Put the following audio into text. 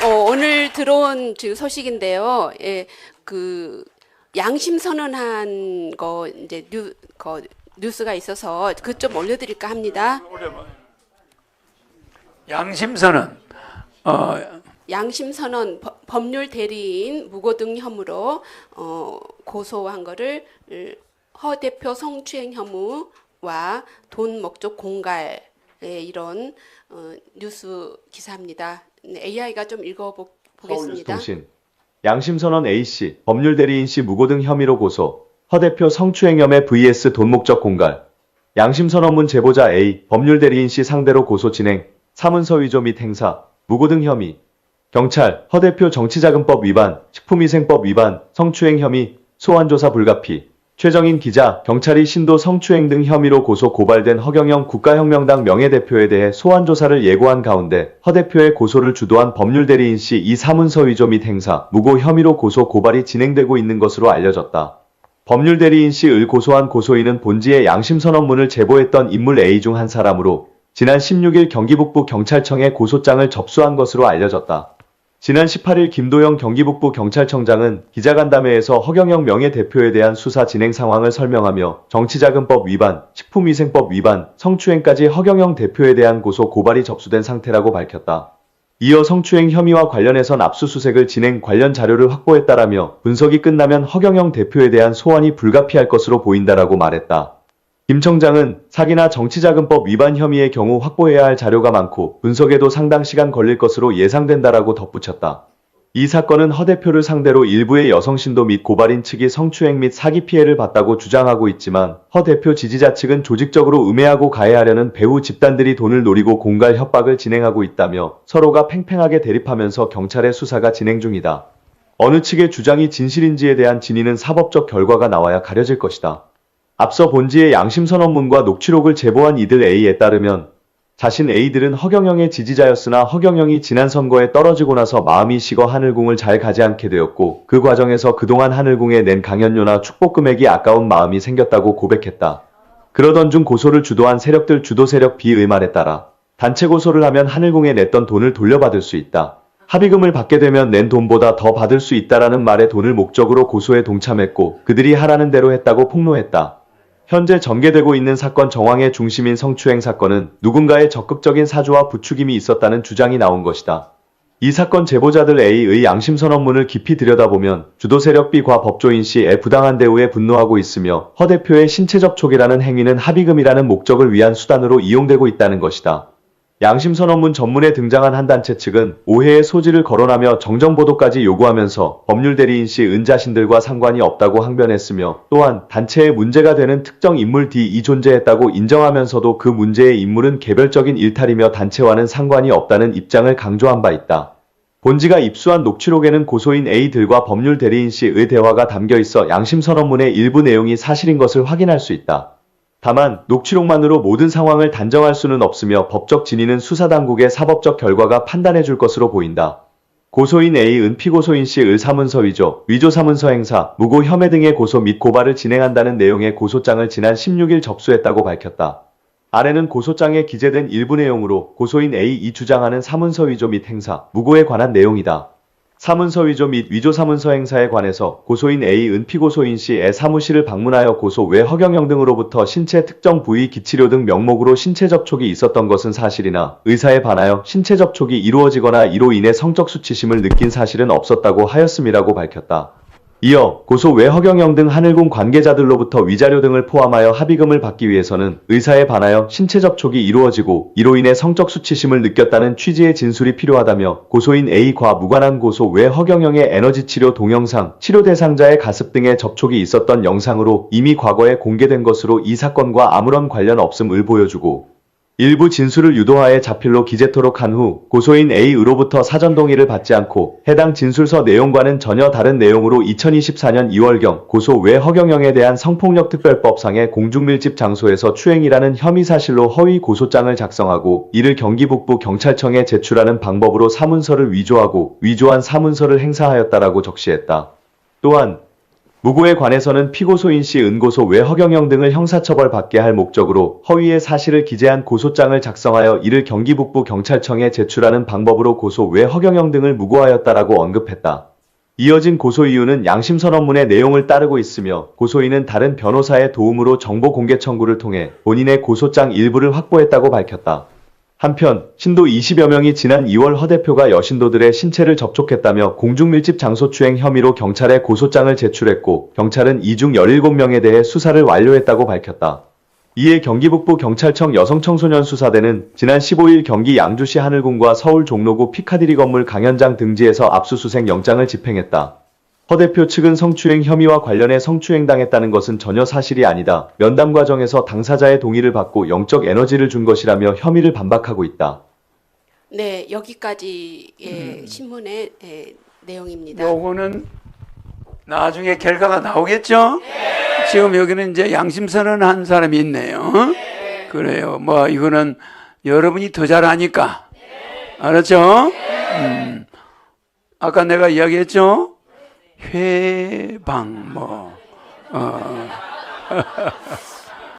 오늘 들어온 지금 소식인데요. 예, 그 양심 선언한 거 이제 뉴스가 있어서 그 좀 올려드릴까 합니다. 양심선언. 양심 선언 법률 대리인 무고 등 혐의로 고소한 거를 허 대표 성추행 혐의와 돈 목적 공갈 이런 뉴스 기사입니다. AI가 좀 읽어보겠습니다. 서울뉴스통신. 양심선언 A씨, 법률대리인씨 무고 등 혐의로 고소. 허 대표 성추행 혐의 vs 돈 목적 공갈. 양심선언문 제보자 A, 법률대리인씨 상대로 고소 진행. 사문서 위조 및 행사, 무고 등 혐의. 경찰, 허 대표 정치자금법 위반, 식품위생법 위반, 성추행 혐의, 소환조사 불가피. 최정인 기자, 경찰이 신도 성추행 등 혐의로 고소 고발된 허경영 국가혁명당 명예대표에 대해 소환조사를 예고한 가운데 허 대표의 고소를 주도한 법률대리인씨 이 사문서 위조 및 행사, 무고 혐의로 고소 고발이 진행되고 있는 것으로 알려졌다. 법률대리인씨을 고소한 고소인은 본지의 양심선언문을 제보했던 인물 A 중 한 사람으로 지난 16일 경기북부 경찰청에 고소장을 접수한 것으로 알려졌다. 지난 18일 김도영 경기북부 경찰청장은 기자간담회에서 허경영 명예대표에 대한 수사 진행 상황을 설명하며 정치자금법 위반, 식품위생법 위반, 성추행까지 허경영 대표에 대한 고소 고발이 접수된 상태라고 밝혔다. 이어 성추행 혐의와 관련해선 압수수색을 진행 관련 자료를 확보했다라며 분석이 끝나면 허경영 대표에 대한 소환이 불가피할 것으로 보인다라고 말했다. 김 청장은 사기나 정치자금법 위반 혐의의 경우 확보해야 할 자료가 많고 분석에도 상당 시간 걸릴 것으로 예상된다라고 덧붙였다. 이 사건은 허 대표를 상대로 일부의 여성 신도 및 고발인 측이 성추행 및 사기 피해를 봤다고 주장하고 있지만 허 대표 지지자 측은 조직적으로 음해하고 가해하려는 배우 집단들이 돈을 노리고 공갈 협박을 진행하고 있다며 서로가 팽팽하게 대립하면서 경찰의 수사가 진행 중이다. 어느 측의 주장이 진실인지에 대한 진위는 사법적 결과가 나와야 가려질 것이다. 앞서 본지의 양심선언문과 녹취록을 제보한 이들 A에 따르면 자신 A들은 허경영의 지지자였으나 허경영이 지난 선거에 떨어지고 나서 마음이 식어 하늘궁을 잘 가지 않게 되었고 그 과정에서 그동안 하늘궁에 낸 강연료나 축복 금액이 아까운 마음이 생겼다고 고백했다. 그러던 중 고소를 주도한 세력들 주도 세력 B의 말에 따라 단체 고소를 하면 하늘궁에 냈던 돈을 돌려받을 수 있다. 합의금을 받게 되면 낸 돈보다 더 받을 수 있다라는 말에 돈을 목적으로 고소에 동참했고 그들이 하라는 대로 했다고 폭로했다. 현재 전개되고 있는 사건 정황의 중심인 성추행 사건은 누군가의 적극적인 사주와 부추김이 있었다는 주장이 나온 것이다. 이 사건 제보자들 A의 양심선언문을 깊이 들여다보면 주도 세력 B과 법조인 C의 부당한 대우에 분노하고 있으며 허 대표의 신체 접촉이라는 행위는 합의금이라는 목적을 위한 수단으로 이용되고 있다는 것이다. 양심선언문 전문에 등장한 한 단체 측은 오해의 소지를 거론하며 정정보도까지 요구하면서 법률대리인씨 은 자신들과 상관이 없다고 항변했으며 또한 단체의 문제가 되는 특정 인물 D이 존재했다고 인정하면서도 그 문제의 인물은 개별적인 일탈이며 단체와는 상관이 없다는 입장을 강조한 바 있다. 본지가 입수한 녹취록에는 고소인 A들과 법률대리인씨의 대화가 담겨 있어 양심선언문의 일부 내용이 사실인 것을 확인할 수 있다. 다만 녹취록만으로 모든 상황을 단정할 수는 없으며 법적 진위는 수사당국의 사법적 결과가 판단해 줄 것으로 보인다. 고소인 A은 피고소인 C의 사문서 위조, 위조 사문서 행사, 무고 혐의 등의 고소 및 고발을 진행한다는 내용의 고소장을 지난 16일 접수했다고 밝혔다. 아래는 고소장에 기재된 일부 내용으로 고소인 A이 주장하는 사문서 위조 및 행사, 무고에 관한 내용이다. 사문서 위조 및 위조 사문서 행사에 관해서 고소인 A은 피고소인 C의 사무실을 방문하여 고소 외 허경영 등으로부터 신체 특정 부위 기치료 등 명목으로 신체 접촉이 있었던 것은 사실이나 의사에 반하여 신체 접촉이 이루어지거나 이로 인해 성적 수치심을 느낀 사실은 없었다고 하였음이라고 밝혔다. 이어 고소 외 허경영 등 하늘궁 관계자들로부터 위자료 등을 포함하여 합의금을 받기 위해서는 의사에 반하여 신체 접촉이 이루어지고 이로 인해 성적 수치심을 느꼈다는 취지의 진술이 필요하다며 고소인 A과 무관한 고소 외 허경영의 에너지치료 동영상, 치료 대상자의 가습 등의 접촉이 있었던 영상으로 이미 과거에 공개된 것으로 이 사건과 아무런 관련 없음을 보여주고 일부 진술을 유도하에 자필로 기재토록 한 후 고소인 A으로부터 사전 동의를 받지 않고 해당 진술서 내용과는 전혀 다른 내용으로 2024년 2월경 고소 외 허경영에 대한 성폭력특별법상의 공중밀집 장소에서 추행이라는 혐의 사실로 허위 고소장을 작성하고 이를 경기북부 경찰청에 제출하는 방법으로 사문서를 위조하고 위조한 사문서를 행사하였다라고 적시했다. 또한 무고에 관해서는 피고소인 씨 은고소 외 허경영 등을 형사처벌 받게 할 목적으로 허위의 사실을 기재한 고소장을 작성하여 이를 경기 북부 경찰청에 제출하는 방법으로 고소 외 허경영 등을 무고하였다라고 언급했다. 이어진 고소 이유는 양심선언문의 내용을 따르고 있으며 고소인은 다른 변호사의 도움으로 정보 공개 청구를 통해 본인의 고소장 일부를 확보했다고 밝혔다. 한편 신도 20여 명이 지난 2월 허 대표가 여신도들의 신체를 접촉했다며 공중밀집 장소추행 혐의로 경찰에 고소장을 제출했고 경찰은 이 중 17명에 대해 수사를 완료했다고 밝혔다. 이에 경기북부 경찰청 여성청소년 수사대는 지난 15일 경기 양주시 하늘궁과 서울 종로구 피카디리 건물 강연장 등지에서 압수수색 영장을 집행했다. 허 대표 측은 성추행 혐의와 관련해 성추행당했다는 것은 전혀 사실이 아니다. 면담 과정에서 당사자의 동의를 받고 영적 에너지를 준 것이라며 혐의를 반박하고 있다. 네, 여기까지의 신문의 내용입니다. 요거는 나중에 결과가 나오겠죠? 지금 여기는 이제 양심선언 한 사람이 있네요. 그래요. 뭐 이거는 여러분이 더 잘 아니까. 알았죠? 아까 내가 이야기했죠? 회방